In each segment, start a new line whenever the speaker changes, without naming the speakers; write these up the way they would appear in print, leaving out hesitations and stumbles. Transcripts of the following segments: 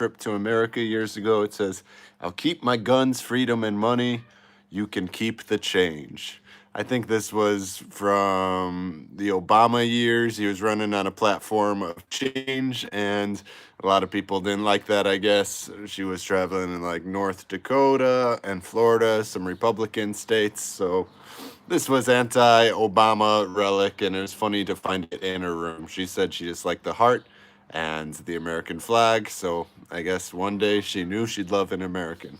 trip to America years ago. It says, "I'll keep my guns, freedom, and money. You can keep the change." I think this was from the Obama years. He was running on a platform of change, and a lot of people didn't like that, I guess. She was traveling in like North Dakota and Florida, some Republican states. So this was anti-Obama relic, and it was funny to find it in her room. She said she just liked the heart and the American flag, so I guess one day she knew she'd love an American.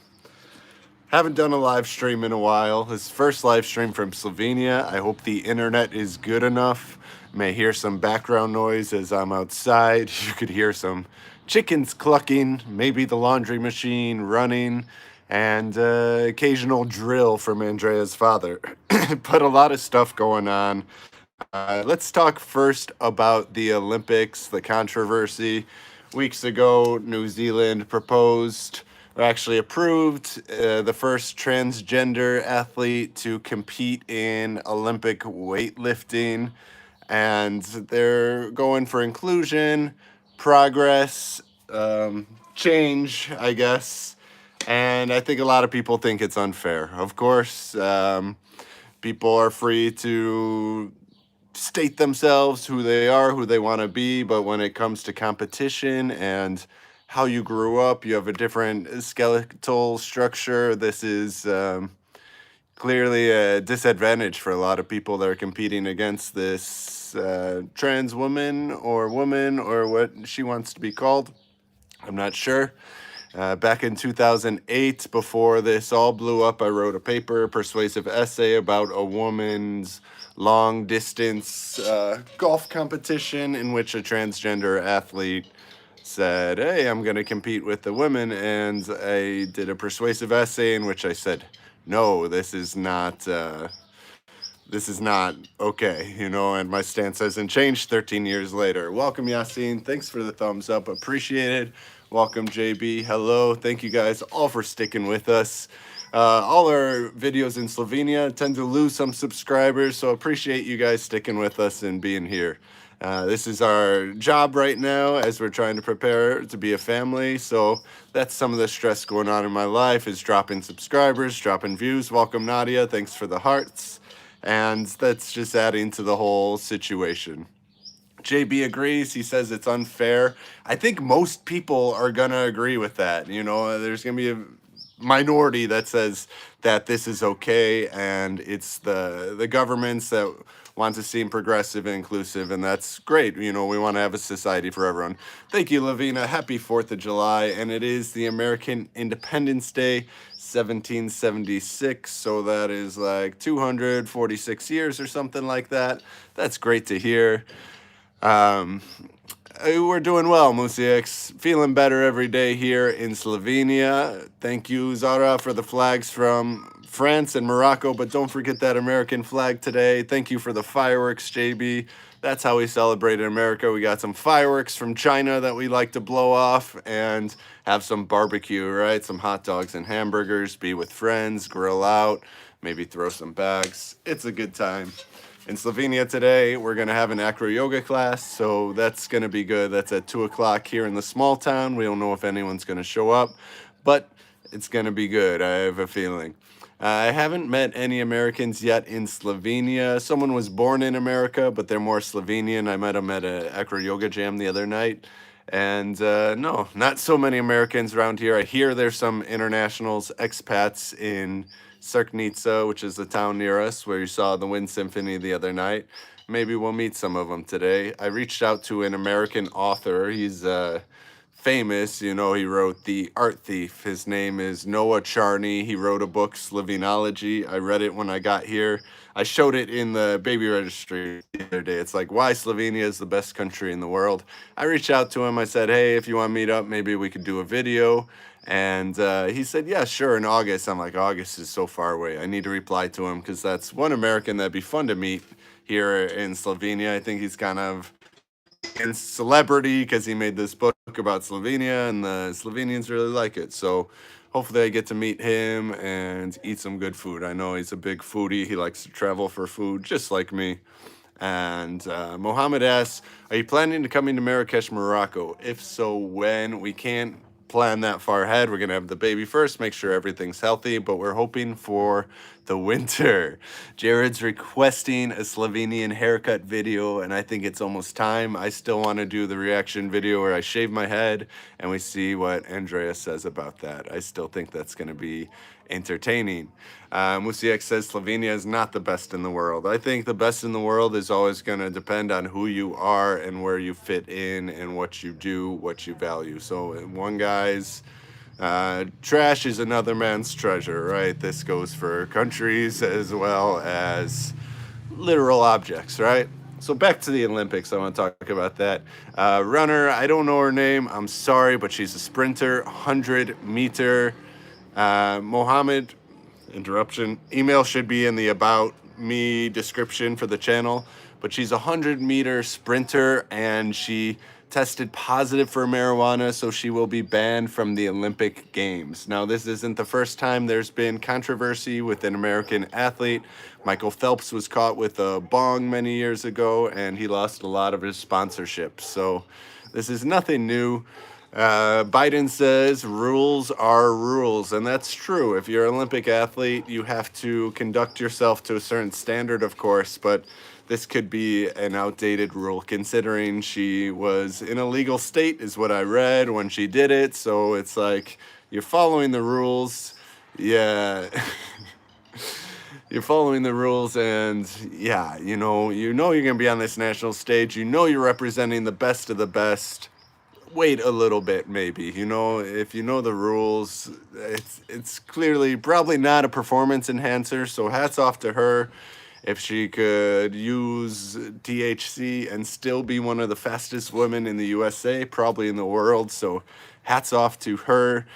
Haven't done a live stream in a while. This first live stream from Slovenia. I hope the internet is good enough. May hear some background noise as I'm outside. You could hear some chickens clucking, maybe the laundry machine running, and occasional drill from Andrea's father. But a lot of stuff going on. Let's talk first about the Olympics, the controversy. Weeks ago, New Zealand proposed, or actually approved, the first transgender athlete to compete in Olympic weightlifting. And they're going for inclusion, progress, change, I guess. And I think a lot of people think it's unfair. Of course, people are free to state themselves, who they are, who they want to be, but when it comes to competition and how you grew up, you have a different skeletal structure. This is clearly a disadvantage for a lot of people that are competing against this trans woman or what she wants to be called. I'm not sure. Back in 2008, before this all blew up, I wrote a paper, a persuasive essay about a woman's long distance golf competition in which a transgender athlete said, "Hey, I'm going to compete with the women." And I did a persuasive essay in which I said, "No, this is not okay," and my stance hasn't changed 13 years later. Welcome, Yassine. Thanks for the thumbs up. Appreciate it. Welcome, JB. Hello. Thank you guys all for sticking with us. All our videos in Slovenia tend to lose some subscribers, so appreciate you guys sticking with us and being here. This is our job right now as we're trying to prepare to be a family, so that's some of the stress going on in my life, is dropping subscribers, dropping views. Welcome, Nadia. Thanks for the hearts. And that's just adding to the whole situation. JB agrees. He says it's unfair. I think most people are going to agree with that. There's going to be a minority that says that this is okay, and it's the governments that want to seem progressive and inclusive, and that's great. We want to have a society for everyone. Thank you, Lavina. Happy 4th of July, and it is the American Independence Day, 1776, so that is like 246 years or something like that. That's great to hear. We're doing well, Musieks. Feeling better every day here in Slovenia. Thank you, Zara, for the flags from France and Morocco, but don't forget that American flag today. Thank you for the fireworks, JB. That's how we celebrate in America. We got some fireworks from China that we like to blow off and have some barbecue, right? Some hot dogs and hamburgers, be with friends, grill out, maybe throw some bags. It's a good time. In Slovenia today, we're going to have an acro yoga class, so that's going to be good. That's at 2 o'clock here in the small town. We don't know if anyone's going to show up, but it's going to be good. I have a feeling. I haven't met any Americans yet in Slovenia. Someone was born in America, but they're more Slovenian. I met them at an acro yoga jam the other night. And no, not so many Americans around here. I hear there's some internationals, expats in Cerknica, which is the town near us where you saw the Wind Symphony the other night. Maybe we'll meet some of them today. I reached out to an American author. He's famous. He wrote The Art Thief. His name is Noah Charney. He wrote a book, Slovenology. I read it when I got here. I showed it in the baby registry the other day. It's like, why Slovenia is the best country in the world. I reached out to him. I said, hey, if you want to meet up, maybe we could do a video. And he said, yeah, sure, in August. I'm like, August is so far away. I need to reply to him because that's one American that'd be fun to meet here in Slovenia. I think he's kind of in celebrity because he made this book about Slovenia, and the Slovenians really like it. So hopefully I get to meet him and eat some good food. I know he's a big foodie. He likes to travel for food, just like me. And Mohammed asks, are you planning to come into Marrakesh, Morocco? If so, when? We can't plan that far ahead. We're going to have the baby first, make sure everything's healthy, but we're hoping for the winter. Jared's requesting a Slovenian haircut video, and I think it's almost time. I still want to do the reaction video where I shave my head and we see what Andrea says about that. I still think that's going to be entertaining. Musiek says Slovenia is not the best in the world. I think the best in the world is always going to depend on who you are and where you fit in and what you do, what you value. So one guy's trash is another man's treasure, right? This goes for countries as well as literal objects, right? So back to the Olympics, I want to talk about that. Runner, I don't know her name, I'm sorry, but she's a sprinter, 100-meter. Mohammed, interruption, email should be in the about me description for the channel, but she's a 100-meter sprinter and she tested positive for marijuana, so she will be banned from the Olympic Games. Now, this isn't the first time there's been controversy with an American athlete. Michael Phelps was caught with a bong many years ago, and he lost a lot of his sponsorships. So this is nothing new. Biden says rules are rules, and that's true. If you're an Olympic athlete, you have to conduct yourself to a certain standard, of course, but this could be an outdated rule considering she was in a legal state is what I read when she did it. So it's like you're following the rules. Yeah. You're following the rules, and yeah, you know you're going to be on this national stage. You know you're representing the best of the best. Wait a little bit, maybe. You know, if you know the rules, it's clearly probably not a performance enhancer, so hats off to her. If she could use THC and still be one of the fastest women in the USA, probably in the world, so hats off to her.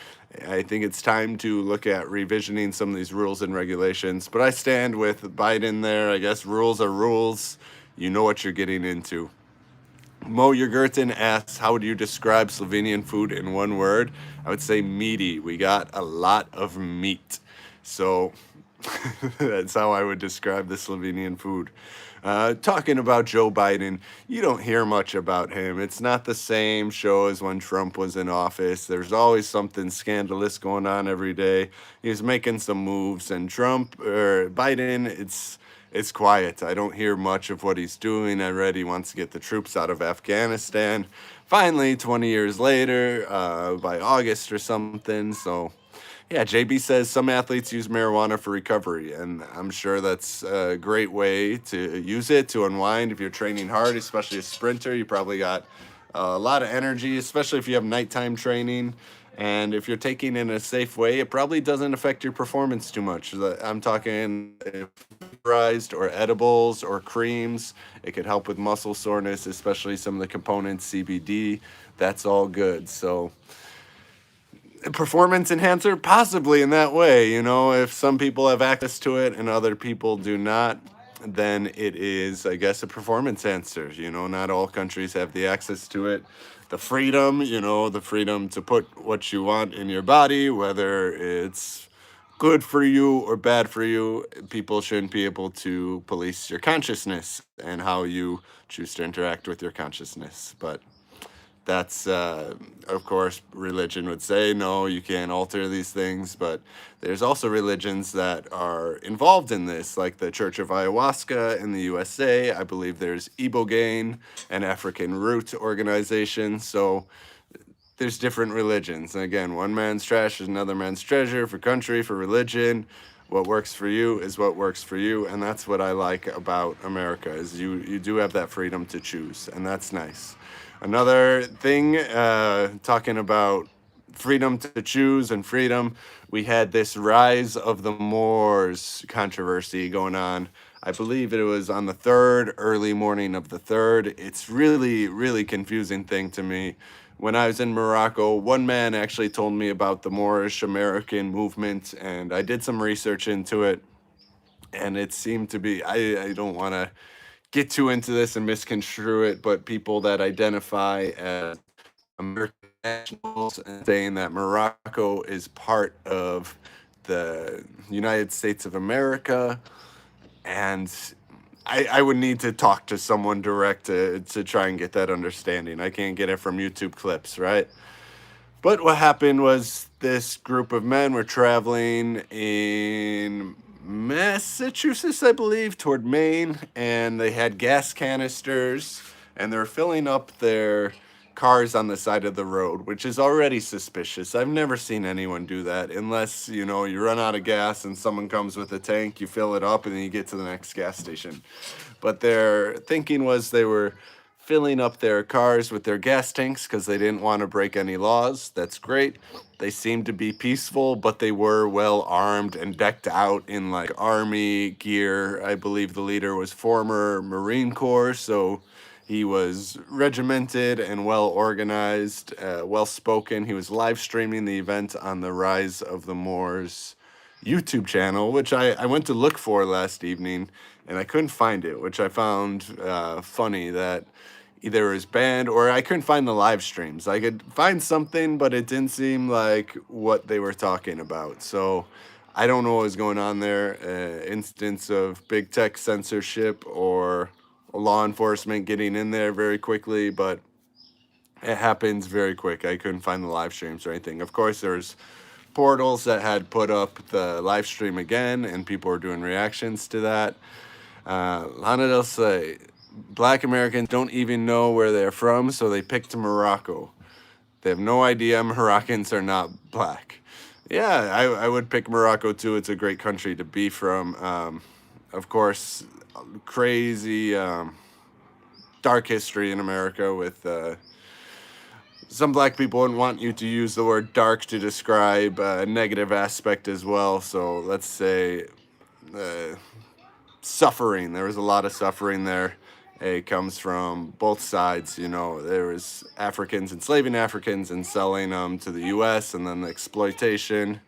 I think it's time to look at revisioning some of these rules and regulations, but I stand with Biden there. I guess rules are rules. You know what you're getting into. Mo Yogurtin asks, how would you describe Slovenian food in one word? I would say meaty. We got a lot of meat. So that's how I would describe the Slovenian food. Talking about Joe Biden, you don't hear much about him. It's not the same show as when Trump was in office. There's always something scandalous going on every day. He's making some moves, and Biden, it's quiet. I don't hear much of what he's doing. I read he wants to get the troops out of Afghanistan. Finally, 20 years later, by August or something. So, yeah, JB says some athletes use marijuana for recovery, and I'm sure that's a great way to use it to unwind. If you're training hard, especially a sprinter, you probably got a lot of energy, especially if you have nighttime training. And if you're taking it in a safe way, it probably doesn't affect your performance too much. I'm talking vaporized or edibles or creams. It could help with muscle soreness, especially some of the components, CBD. That's all good. So performance enhancer, possibly in that way. You know, if some people have access to it and other people do not, then it is, I guess, a performance enhancer. You know, not all countries have the access to it. The freedom, you know, the freedom to put what you want in your body, whether it's good for you or bad for you. People shouldn't be able to police your consciousness and how you choose to interact with your consciousness. But that's, of course, religion would say, no, you can't alter these things. But there's also religions that are involved in this, like the Church of Ayahuasca in the USA. I believe there's Ibogaine, an African root organization. So there's different religions. And again, one man's trash is another man's treasure for country, for religion. What works for you is what works for you. And that's what I like about America, is you do have that freedom to choose. And that's nice. Another thing, talking about freedom to choose and freedom, we had this Rise of the Moors controversy going on. I believe it was on the 3rd, early morning of the 3rd. It's really, really confusing thing to me. When I was in Morocco, one man actually told me about the Moorish American movement, and I did some research into it, and it seemed to be, I don't want to get too into this and misconstrue it, but people that identify as American nationals and saying that Morocco is part of the United States of America. And I would need to talk to someone direct to try and get that understanding. I can't get it from YouTube clips, right? But what happened was this group of men were traveling in Massachusetts, I believe, toward Maine, and they had gas canisters, and they were filling up their cars on the side of the road, which is already suspicious. I've never seen anyone do that unless, you know, you run out of gas and someone comes with a tank, you fill it up, and then you get to the next gas station. But their thinking was they were filling up their cars with their gas tanks because they didn't want to break any laws. That's great. They seemed to be peaceful, but they were well armed and decked out in like army gear. I believe the leader was former Marine Corps, so he was regimented and well organized, well spoken. He was live streaming the event on the Rise of the Moors YouTube channel, which I went to look for last evening and I couldn't find it, which I found funny that either it was banned or I couldn't find the live streams. I could find something, but it didn't seem like what they were talking about. So I don't know what was going on there. Instance of big tech censorship or law enforcement getting in there very quickly, but it happens very quick. I couldn't find the live streams or anything. Of course, there's portals that had put up the live stream again, and people were doing reactions to that. Lana Del Say, Black Americans don't even know where they're from, so they picked Morocco. They have no idea Moroccans are not black. Yeah, I would pick Morocco too. It's a great country to be from. Of course, crazy dark history in America with some black people wouldn't want you to use the word dark to describe a negative aspect as well. So let's say suffering. There was a lot of suffering there. It comes from both sides. You know, there was Africans enslaving Africans and selling them to the U.S. and then the exploitation.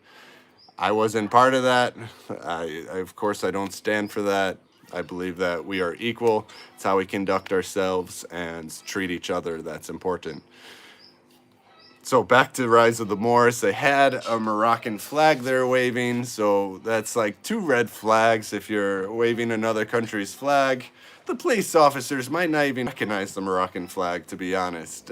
I wasn't part of that. Of course, I don't stand for that. I believe that we are equal. It's how we conduct ourselves and treat each other that's important. So back to Rise of the Moors, they had a Moroccan flag they're waving, so that's like 2 red flags if you're waving another country's flag. The police officers might not even recognize the Moroccan flag, to be honest.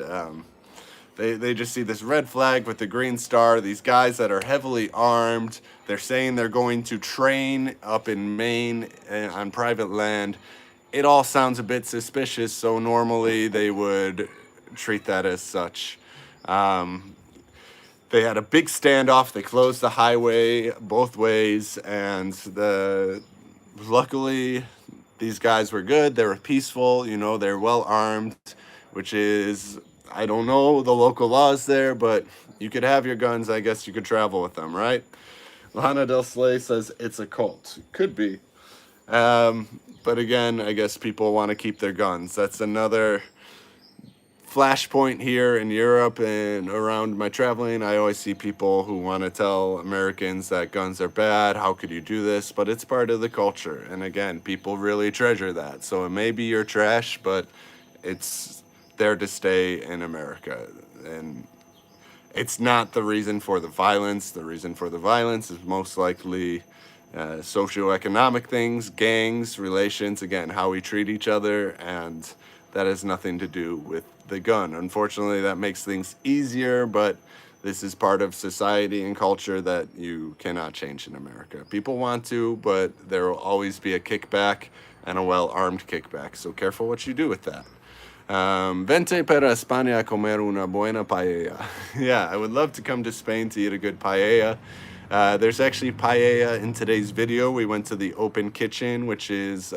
They just see this red flag with the green star, these guys that are heavily armed. They're saying they're going to train up in Maine on private land. It all sounds a bit suspicious, so normally they would treat that as such. They had a big standoff. They closed the highway both ways, and luckily these guys were good. They were peaceful, you know, they're well armed, which is, I don't know the local laws there, but you could have your guns. I guess you could travel with them, right? Lana Del Slay says it's a cult. Could be. But again, I guess people want to keep their guns. That's another flashpoint here in Europe and around my traveling. I always see people who want to tell Americans that guns are bad. How could you do this? But it's part of the culture. And again, people really treasure that. So it may be your trash, but it's there to stay in America. And it's not the reason for the violence. The reason for the violence is most likely socioeconomic things, gangs, relations, again, how we treat each other, and that has nothing to do with the gun. Unfortunately, that makes things easier, but this is part of society and culture that you cannot change in America. People want to, but there will always be a kickback and a well-armed kickback, so careful what you do with that. Vente para España a comer una buena paella. Yeah, I would love to come to Spain to eat a good paella. There's actually paella in today's video. We went to the Open Kitchen, which is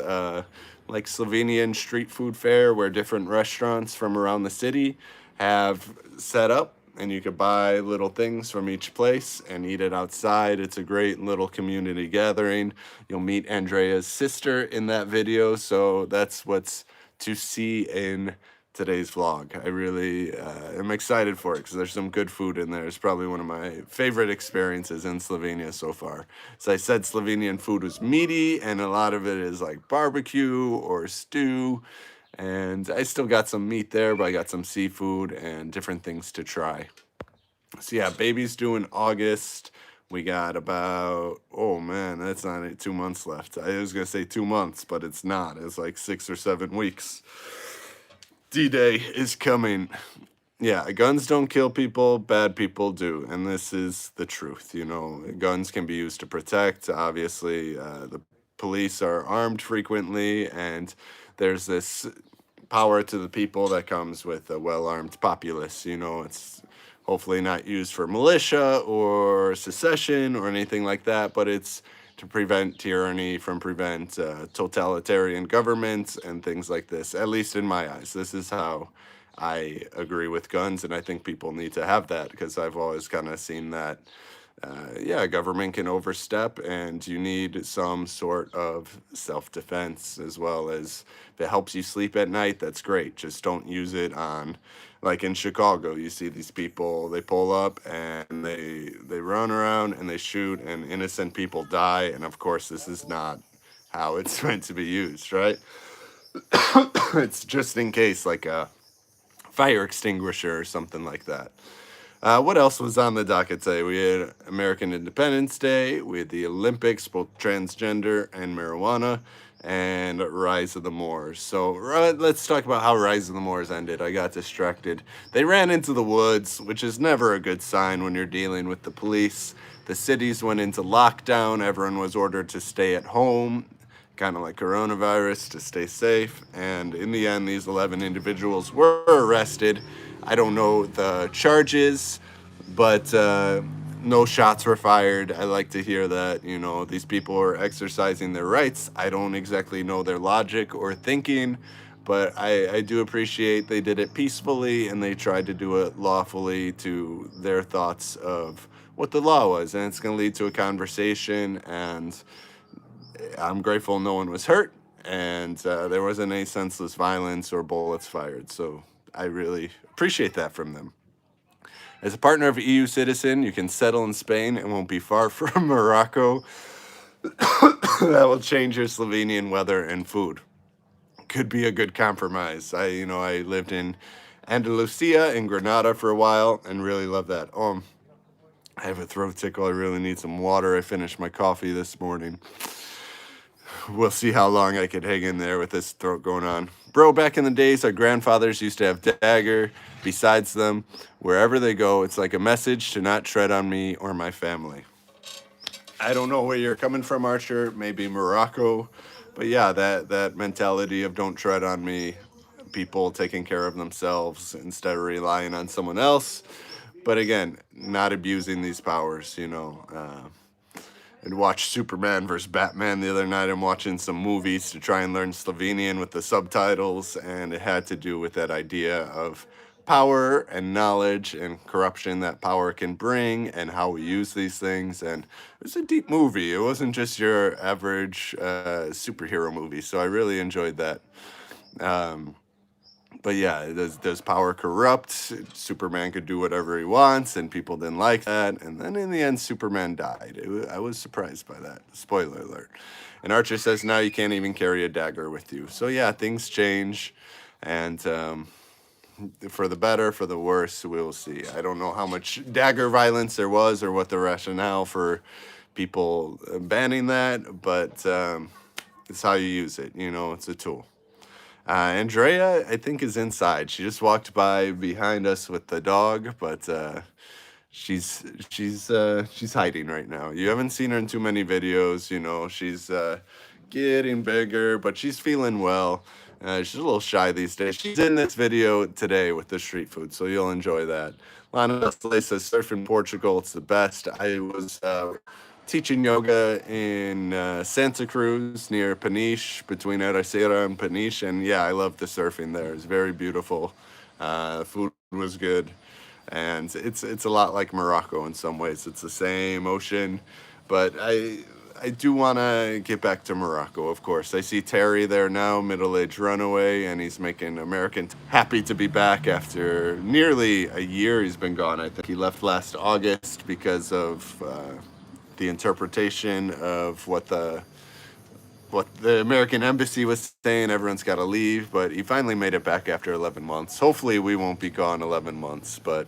like Slovenian street food fair where different restaurants from around the city have set up, and you could buy little things from each place and eat it outside. It's a great little community gathering. You'll meet Andrea's sister in that video, so that's what's to see in today's vlog. I really am excited for it because there's some good food in there. It's probably one of my favorite experiences in Slovenia so far. As I said, Slovenian food was meaty, and a lot of it is like barbecue or stew. And I still got some meat there, but I got some seafood and different things to try. So yeah, baby's due in August. We got about, oh man, that's not 2 months left. I was going to say 2 months, but it's not. It's like 6 or 7 weeks. D-Day is coming. Yeah, guns don't kill people, bad people do, and this is the truth. You know, guns can be used to protect. Obviously, the police are armed frequently, and there's this power to the people that comes with a well-armed populace. You know, it's hopefully not used for militia or secession or anything like that, but it's to prevent tyranny, from prevent totalitarian governments and things like this. At least in my eyes, this is how I agree with guns, and I think people need to have that because I've always kind of seen that, yeah, government can overstep, and you need some sort of self defense as well. As if it helps you sleep at night, that's great. Just don't use it on, like in Chicago, you see these people, they pull up and they run around and they shoot, and innocent people die. And of course, this is not how it's meant to be used, right? It's just in case, like a fire extinguisher or something like that. What else was on the docket today? We had American Independence Day, we had the Olympics, both transgender and marijuana, and Rise of the Moors. So let's talk about how Rise of the Moors ended. I got distracted. They ran into the woods, which is never a good sign when you're dealing with the police. The cities went into lockdown. Everyone was ordered to stay at home, kind of like coronavirus, to stay safe. And in the end, these 11 individuals were arrested. I don't know the charges, but no shots were fired. I like to hear that, you know, these people are exercising their rights. I don't exactly know their logic or thinking, but I do appreciate they did it peacefully and they tried to do it lawfully to their thoughts of what the law was. And it's going to lead to a conversation, and I'm grateful no one was hurt, and there wasn't any senseless violence or bullets fired. So I really appreciate that from them. As a partner of EU citizen, you can settle in Spain and won't be far from Morocco. That will change your Slovenian weather and food. Could be a good compromise. I lived in Andalusia in Granada for a while and really love that. I have a throat tickle. I really need some water. I finished my coffee this morning. We'll see how long I could hang in there with this throat going on. Bro, back in the days, our grandfathers used to have dagger besides them. Wherever they go, it's like a message to not tread on me or my family. I don't know where you're coming from, Archer. Maybe Morocco. But yeah, that mentality of don't tread on me, people taking care of themselves instead of relying on someone else. But again, not abusing these powers, you know. And watched Superman versus Batman the other night. I'm watching some movies to try and learn Slovenian with the subtitles, and it had to do with that idea of power and knowledge and corruption that power can bring and how we use these things. And it was a deep movie. It wasn't just your average superhero movie, so I really enjoyed that. But yeah, does power corrupt? Superman could do whatever he wants, and people didn't like that. And then in the end, Superman died. I was surprised by that. Spoiler alert. And Archer says now you can't even carry a dagger with you. So yeah, things change, and for the better, for the worse, we will see. I don't know how much dagger violence there was or what the rationale for people banning that, but it's how you use it. You know, it's a tool. Andrea, I think, is inside. She just walked by behind us with the dog, but she's hiding right now. You haven't seen her in too many videos. You know, she's getting bigger, but she's feeling well. She's a little shy these days. She's in this video today with the street food, so you'll enjoy that. Lana Slay says, surf in Portugal, it's the best. I was teaching yoga in Santa Cruz near Peniche, between Ericeira and Peniche, and yeah, I love the surfing there. It's very beautiful. Food was good, and it's a lot like Morocco in some ways. It's the same ocean, but I do want to get back to Morocco, of course. I see Terry there now, middle-aged runaway, and he's making American happy to be back after nearly a year he's been gone. I think he left last August because of the interpretation of what the American embassy was saying. Everyone's got to leave, but he finally made it back after 11 months. Hopefully we won't be gone 11 months, but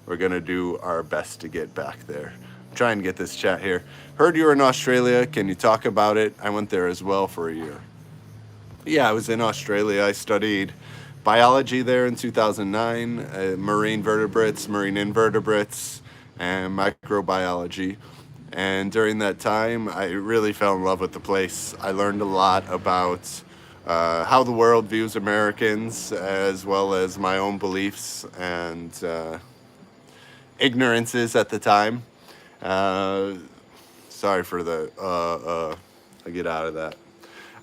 we're going to do our best to get back there. Try and get this chat here. Heard you were in Australia. Can you talk about it? I went there as well for a year. Yeah, I was in Australia. I studied biology there in 2009, marine vertebrates, marine invertebrates, and microbiology. And during that time, I really fell in love with the place. I learned a lot about how the world views Americans, as well as my own beliefs and ignorances at the time. Uh, Sorry for the. I get out of that.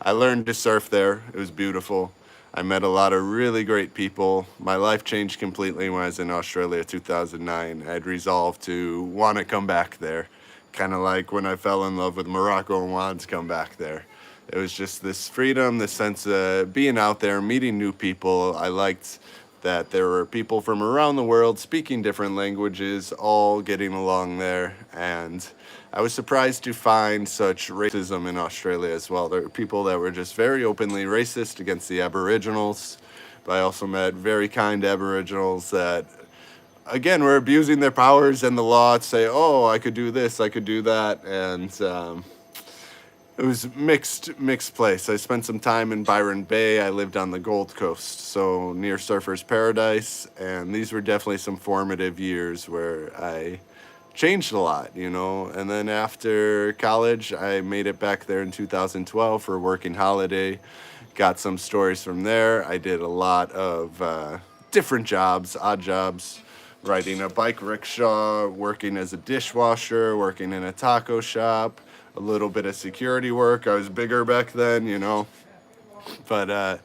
I learned to surf there. It was beautiful. I met a lot of really great people. My life changed completely when I was in Australia 2009. I had resolved to want to come back there. Kind of like when I fell in love with Morocco and wanted to come back there. It was just this freedom, this sense of being out there, meeting new people. I liked that there were people from around the world speaking different languages, all getting along there. And I was surprised to find such racism in Australia as well. There were people that were just very openly racist against the Aboriginals, but I also met very kind Aboriginals that, again, were abusing their powers and the law to say, oh, I could do this, I could do that. And it was mixed place. I spent some time in Byron Bay. I lived on the Gold Coast, so near Surfer's Paradise, and these were definitely some formative years where I changed a lot, you know. And then after college, I made it back there in 2012 for a working holiday. Got some stories from there. I did a lot of different jobs, odd jobs, riding a bike rickshaw, working as a dishwasher, working in a taco shop, a little bit of security work. I was bigger back then, you know, but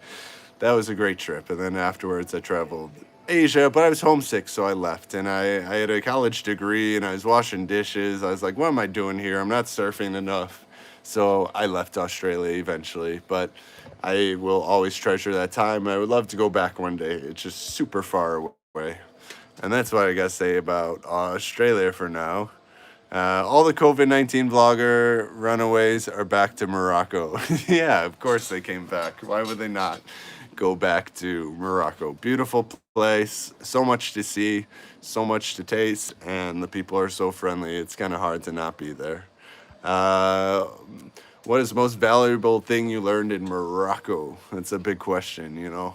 that was a great trip. And then afterwards, I traveled Asia, but I was homesick, so I left. And I had a college degree, and I was washing dishes. I was like, what am I doing here? I'm not surfing enough. So I left Australia eventually, but I will always treasure that time. I would love to go back one day. It's just super far away. And that's what I got to say about Australia for now. All the COVID-19 vlogger runaways are back to Morocco. Yeah, of course they came back. Why would they not go back to Morocco? Beautiful place, so much to see, so much to taste, and the people are so friendly. It's kind of hard to not be there. Uh, what is the most valuable thing you learned in Morocco? That's a big question, you know.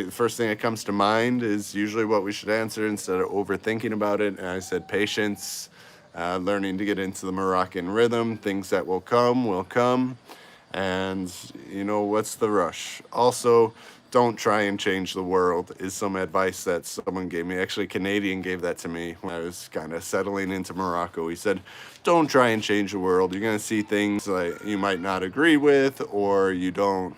First thing that comes to mind is usually what we should answer instead of overthinking about it. And I said patience, learning to get into the Moroccan rhythm. Things that will come. And, you know, what's the rush? Also, don't try and change the world is some advice that someone gave me. Actually, a Canadian gave that to me when I was kind of settling into Morocco. He said, don't try and change the world. You're going to see things that you might not agree with or you don't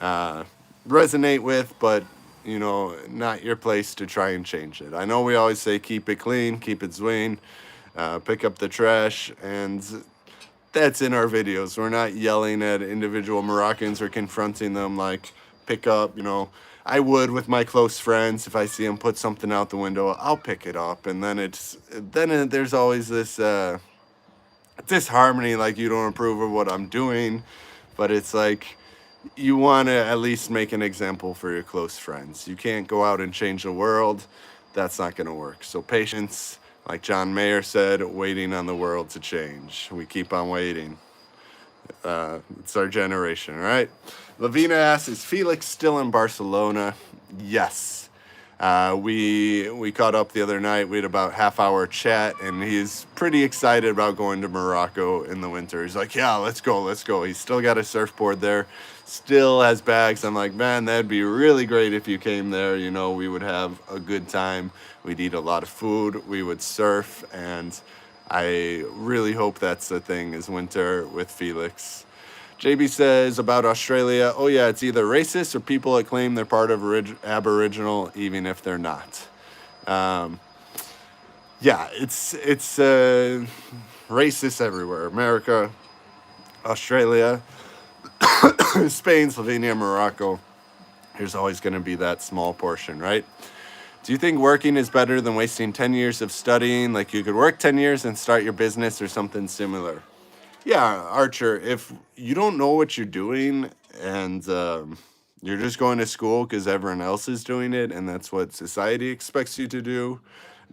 resonate with, but, you know, not your place to try and change it. I know we always say keep it clean, keep it zween, pick up the trash, and that's in our videos. We're not yelling at individual Moroccans or confronting them like pick up, you know. I would with my close friends. If I see them put something out the window, I'll pick it up. And then there's always this disharmony, like you don't approve of what I'm doing, but it's like you want to at least make an example for your close friends. You can't go out and change the world. That's not going to work. So patience, like John Mayer said, waiting on the world to change. We keep on waiting. It's our generation, right? Lavina asks, is Felix still in Barcelona? Yes. We caught up the other night. We had about half-hour chat, and he's pretty excited about going to Morocco in the winter. He's like, yeah, let's go. He's still got a surfboard there, still has bags. I'm like, man, that'd be really great if you came there. You know, we would have a good time. We'd eat a lot of food. We would surf, and I really hope that's the thing is winter with Felix. JB says about Australia, oh yeah, it's either racist or people that claim they're part of Aboriginal, even if they're not. Yeah, it's racist everywhere. America, Australia, Spain, Slovenia, Morocco. There's always going to be that small portion, right? Do you think working is better than wasting 10 years of studying? Like you could work 10 years and start your business or something similar? Yeah, Archer, if you don't know what you're doing and you're just going to school because everyone else is doing it and that's what society expects you to do,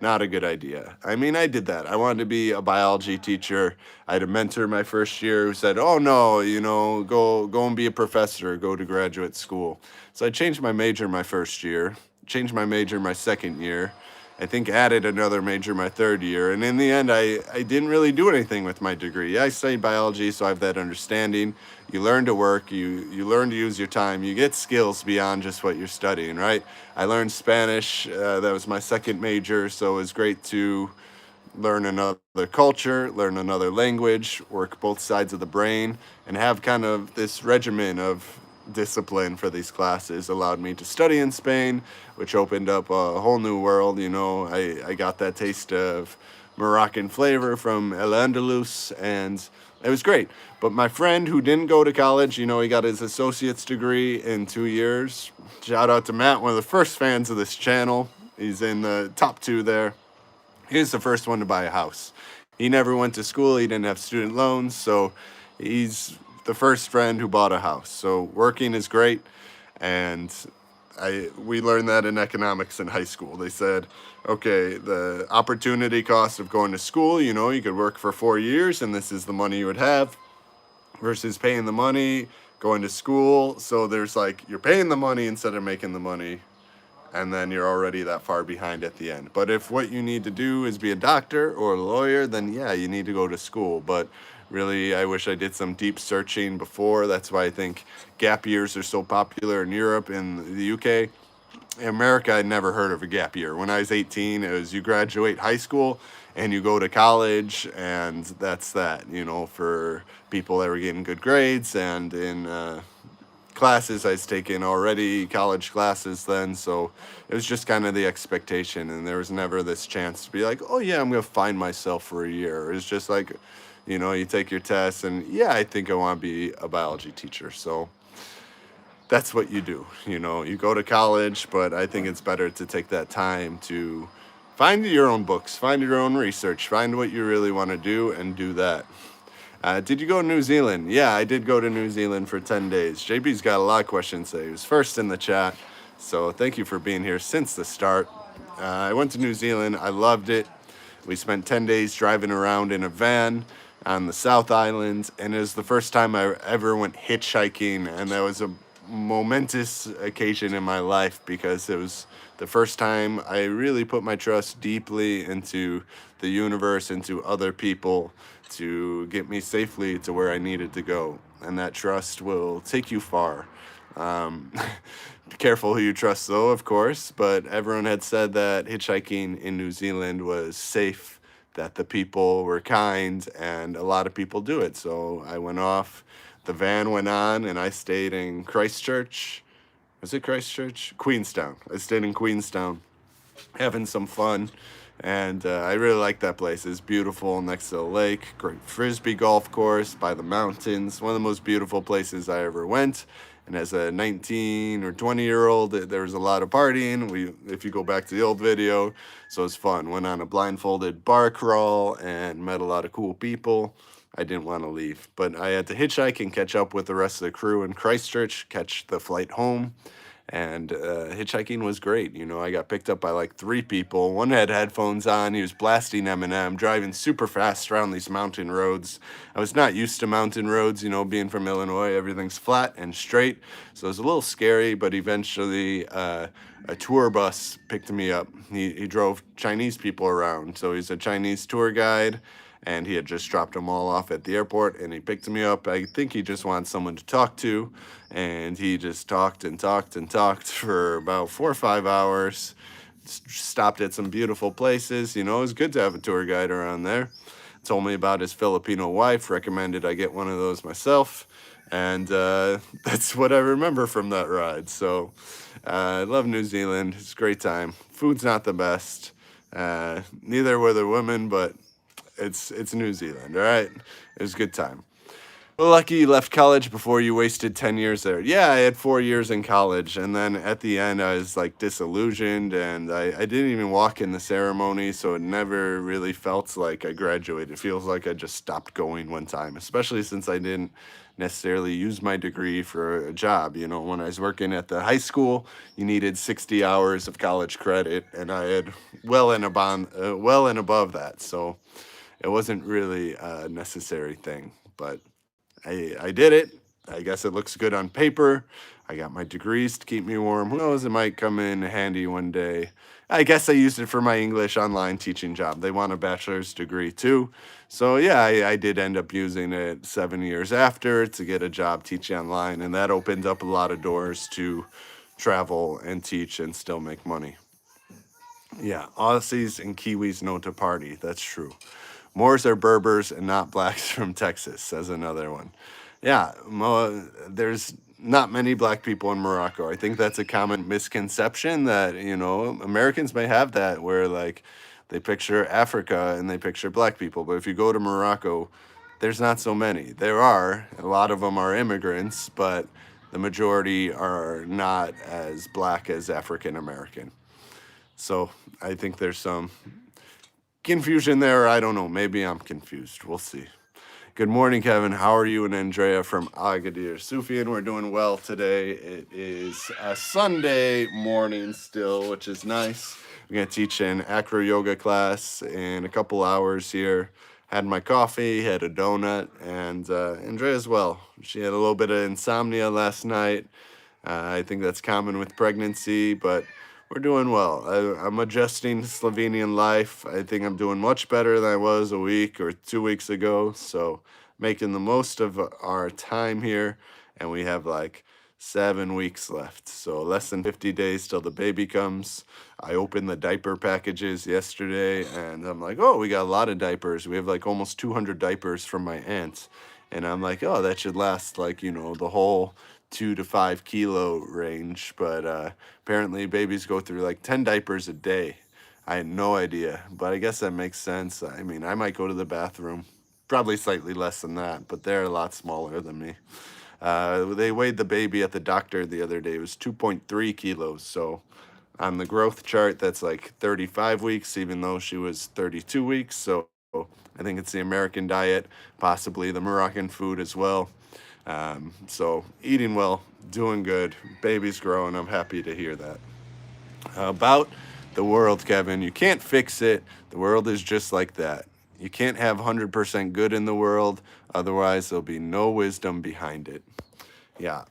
Not a good idea. I mean, I did that. I wanted to be a biology teacher. I had a mentor my first year who said, "Oh no, go and be a professor, go to graduate school." So I changed my major my first year, changed my major my second year. I think added another major my third year. And in the end, I didn't really do anything with my degree. Yeah, I studied biology, so I have that understanding. You learn to work, you learn to use your time, you get skills beyond just what you're studying, right? I learned Spanish. That was my second major, so it was great to learn another culture, learn another language, work both sides of the brain, and have kind of this regimen of discipline for these classes allowed me to study in Spain, which opened up a whole new world. I got that taste of Moroccan flavor from El Andalus, and it was great. But my friend who didn't go to college, he got his associate's degree in 2 years. Shout out to Matt, one of the first fans of this channel. He's in the top 2 there. He was the first one to buy a house. He never went to school. He didn't have student loans. So he's the first friend who bought a house. So working is great. And we learned that in economics in high school. They said, okay, the opportunity cost of going to school, you could work for 4 years and this is the money you would have, versus paying the money, going to school. So there's like, you're paying the money instead of making the money, and then you're already that far behind at the end. But if what you need to do is be a doctor or a lawyer, then yeah, you need to go to school. But really, I wish I did some deep searching before. That's why I think gap years are so popular in Europe and the UK. In America, I'd never heard of a gap year. When I was 18, it was you graduate high school and you go to college, and that's that, for people that were getting good grades. And in classes I was taking already, college classes then, so it was just kind of the expectation, and there was never this chance to be like, oh yeah, I'm going to find myself for a year. It's just like, you take your tests, and yeah, I think I want to be a biology teacher. So that's what you do. You go to college, but I think it's better to take that time to find your own books, find your own research, find what you really want to do, and do that. Did you go to New Zealand? Yeah, I did go to New Zealand for 10 days. JB's got a lot of questions today. He was first in the chat, so thank you for being here since the start. I went to New Zealand. I loved it. We spent 10 days driving around in a van on the South Island, and it was the first time I ever went hitchhiking, and that was a momentous occasion in my life because it was the first time I really put my trust deeply into the universe, into other people, to get me safely to where I needed to go. And that trust will take you far. Be careful who you trust, though, of course. But everyone had said that hitchhiking in New Zealand was safe, that the people were kind, and a lot of people do it. So I went off, the van went on, and I stayed in Christchurch. Was it Christchurch? Queenstown. I stayed in Queenstown, having some fun. And I really like that place. It's beautiful next to the lake, great frisbee golf course by the mountains. One of the most beautiful places I ever went. And as a 19 or 20-year-old, there was a lot of partying. If you go back to the old video, so it was fun. Went on a blindfolded bar crawl and met a lot of cool people. I didn't want to leave, but I had to hitchhike and catch up with the rest of the crew in Christchurch, catch the flight home. And hitchhiking was great. I got picked up by like 3 people. One had headphones on. He was blasting Eminem, driving super fast around these mountain roads. I was not used to mountain roads, being from Illinois. Everything's flat and straight. So it was a little scary, but eventually a tour bus picked me up. He drove Chinese people around. So he's a Chinese tour guide. And he had just dropped them all off at the airport, and he picked me up. I think he just wanted someone to talk to, and he just talked and talked and talked for about 4 or 5 hours. Stopped at some beautiful places. It was good to have a tour guide around there. Told me about his Filipino wife, recommended I get one of those myself, and that's what I remember from that ride. So I love New Zealand. It's a great time. Food's not the best. Neither were the women, but it's New Zealand, all right? It was a good time. Well, lucky you left college before you wasted 10 years there. Yeah, I had 4 years in college. And then at the end, I was like disillusioned and I didn't even walk in the ceremony. So it never really felt like I graduated. It feels like I just stopped going one time, especially since I didn't necessarily use my degree for a job. You know, when I was working at the high school, you needed 60 hours of college credit, and I had well and above that. So it wasn't really a necessary thing, but I did it. I guess it looks good on paper. I got my degrees to keep me warm. Who knows? It might come in handy one day. I guess I used it for my English online teaching job. They want a bachelor's degree too. So, yeah, I did end up using it 7 years after to get a job teaching online. And that opened up a lot of doors to travel and teach and still make money. Yeah, Aussies and Kiwis know to party. That's true. Moors are Berbers and not blacks from Texas, says another one. Yeah, there's not many black people in Morocco. I think that's a common misconception that, Americans may have that where like they picture Africa and they picture black people. But if you go to Morocco, there's not so many. There are, a lot of them are immigrants, but the majority are not as black as African American. So I think there's some confusion there. I don't know. Maybe I'm confused. We'll see. Good morning, Kevin. How are you and Andrea from Agadir? Sufian, we're doing well today. It is a Sunday morning still, which is nice. I'm going to teach an acro yoga class in a couple hours here. Had my coffee, had a donut, and Andrea as well. She had a little bit of insomnia last night. I think that's common with pregnancy, but we're doing well. I'm adjusting to Slovenian life. I think I'm doing much better than I was a week or 2 weeks ago. So making the most of our time here. And we have like 7 weeks left. So less than 50 days till the baby comes. I opened the diaper packages yesterday and I'm like, oh, we got a lot of diapers. We have like almost 200 diapers from my aunt. And I'm like, oh, that should last like, the whole 2 to 5 kilo range. But apparently babies go through like 10 diapers a day. I had no idea, but I guess that makes sense. I mean, I might go to the bathroom, probably slightly less than that, but they're a lot smaller than me. They weighed the baby at the doctor the other day. It was 2.3 kilos. So on the growth chart, that's like 35 weeks, even though she was 32 weeks. So I think it's the American diet, possibly the Moroccan food as well. So eating well, doing good, baby's growing. I'm happy to hear that. About the world, Kevin, you can't fix it. The world is just like that. You can't have 100% good in the world, otherwise there'll be no wisdom behind it. Yeah,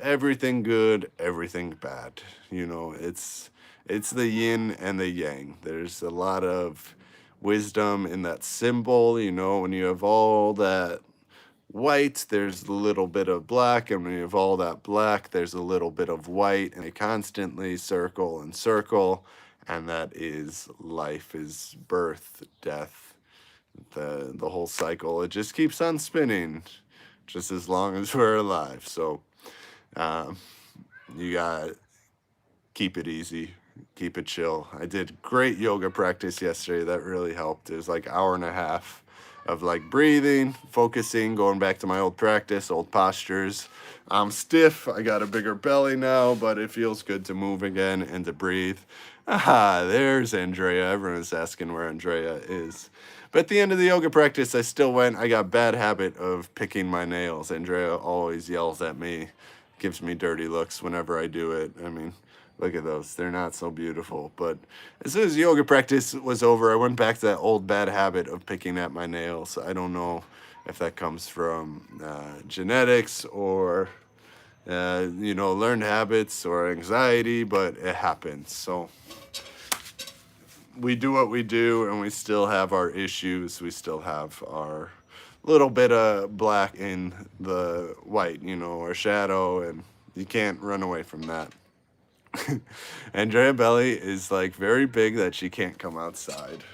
everything good, everything bad. It's the yin and the yang. There's a lot of wisdom in that symbol. When you have all that white, there's a little bit of black, and when you have all that black, there's a little bit of white, and they constantly circle and circle, and that is life, is birth, death, the whole cycle. It just keeps on spinning, just as long as we're alive. So you gotta keep it easy, keep it chill. I did great yoga practice yesterday. That really helped. It was like hour and a half of like breathing, focusing, going back to my old practice, old postures. I'm stiff. I got a bigger belly now, but it feels good to move again and to breathe. Aha, there's Andrea. Everyone is asking where Andrea is. But at the end of the yoga practice, I still went. I got a bad habit of picking my nails. Andrea always yells at me, gives me dirty looks whenever I do it. I mean, look at those. They're not so beautiful. But as soon as yoga practice was over, I went back to that old bad habit of picking at my nails. I don't know if that comes from genetics or, learned habits or anxiety, but it happens. So we do what we do, and we still have our issues. We still have our little bit of black in the white, our shadow, and you can't run away from that. Andrea Belli is like very big that she can't come outside.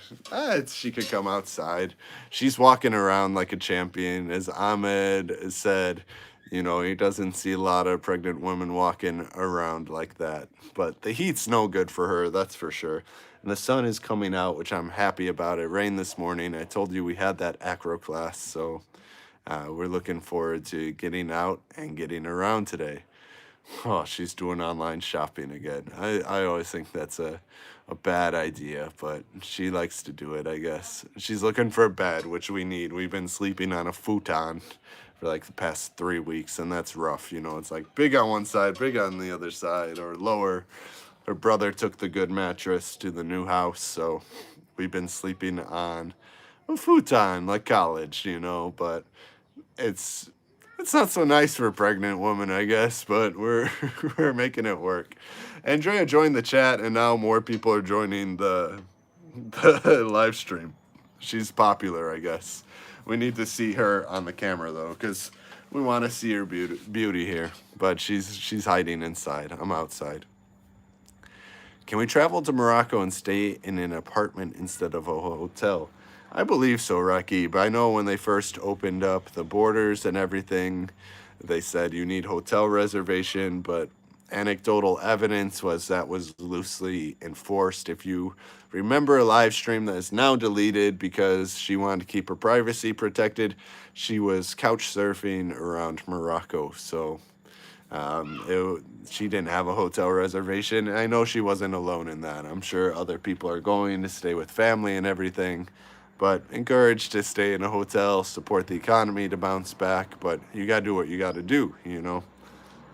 She could come outside. She's walking around like a champion. As Ahmed said, he doesn't see a lot of pregnant women walking around like that. But the heat's no good for her, that's for sure. And the sun is coming out, which I'm happy about. It rained this morning. I told you we had that acro class, so We're looking forward to getting out and getting around today. Oh, she's doing online shopping again. I always think that's a bad idea, but she likes to do it, I guess. She's looking for a bed, which we need. We've been sleeping on a futon for like the past 3 weeks, and that's rough. You know, it's like big on one side, big on the other side, or lower. Her brother took the good mattress to the new house, so we've been sleeping on a futon like college, you know, but it's it's not so nice for a pregnant woman, I guess, but we're we're making it work. Andrea joined the chat, and now more people are joining the live stream. She's popular, I guess. We need to see her on the camera though, because we want to see her beauty here. But she's hiding inside. I'm outside. Can we travel to Morocco and stay in an apartment instead of a hotel? I believe so, Rakib. I know when they first opened up the borders and everything, they said you need hotel reservation, but anecdotal evidence was that was loosely enforced. If you remember a live stream that is now deleted because she wanted to keep her privacy protected, she was couch surfing around Morocco. So she didn't have a hotel reservation. I know she wasn't alone in that. I'm sure other people are going to stay with family and everything, but encouraged to stay in a hotel, support the economy to bounce back. But you got to do what you got to do, you know.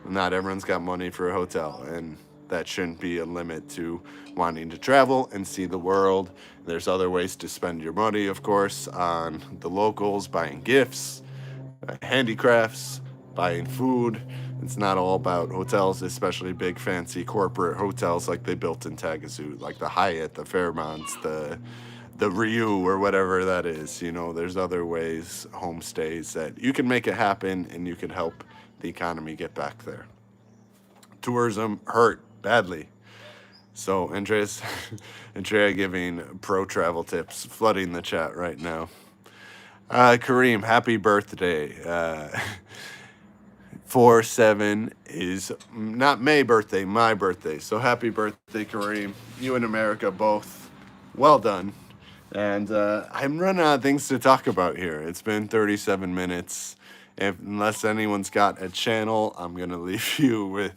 Not everyone's got money for a hotel, and that shouldn't be a limit to wanting to travel and see the world. There's other ways to spend your money, of course, on the locals, buying gifts, handicrafts, buying food. It's not all about hotels, especially big fancy corporate hotels like they built in Tagazoot, like the Hyatt, the Fairmonts, the Ryu or whatever that is. You know, there's other ways, homestays, that you can make it happen and you can help the economy get back there. Tourism hurt badly. So Andrea giving pro travel tips, flooding the chat right now. Kareem, happy birthday. 4/7 is not May birthday, my birthday. So happy birthday, Kareem. You and America both. Well done. And I'm running out of things to talk about here. It's been 37 minutes. Unless anyone's got a channel, I'm going to leave you with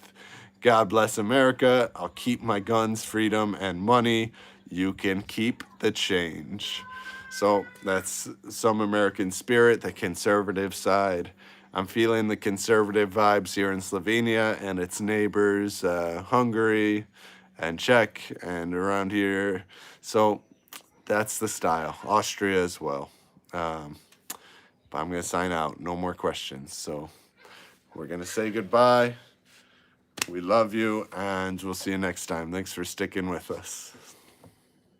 God bless America. I'll keep my guns, freedom, and money. You can keep the change. So that's some American spirit, the conservative side. I'm feeling the conservative vibes here in Slovenia and its neighbors, Hungary and Czech and around here. So that's the style. Austria as well. But I'm going to sign out. No more questions. So we're going to say goodbye. We love you, and we'll see you next time. Thanks for sticking with us.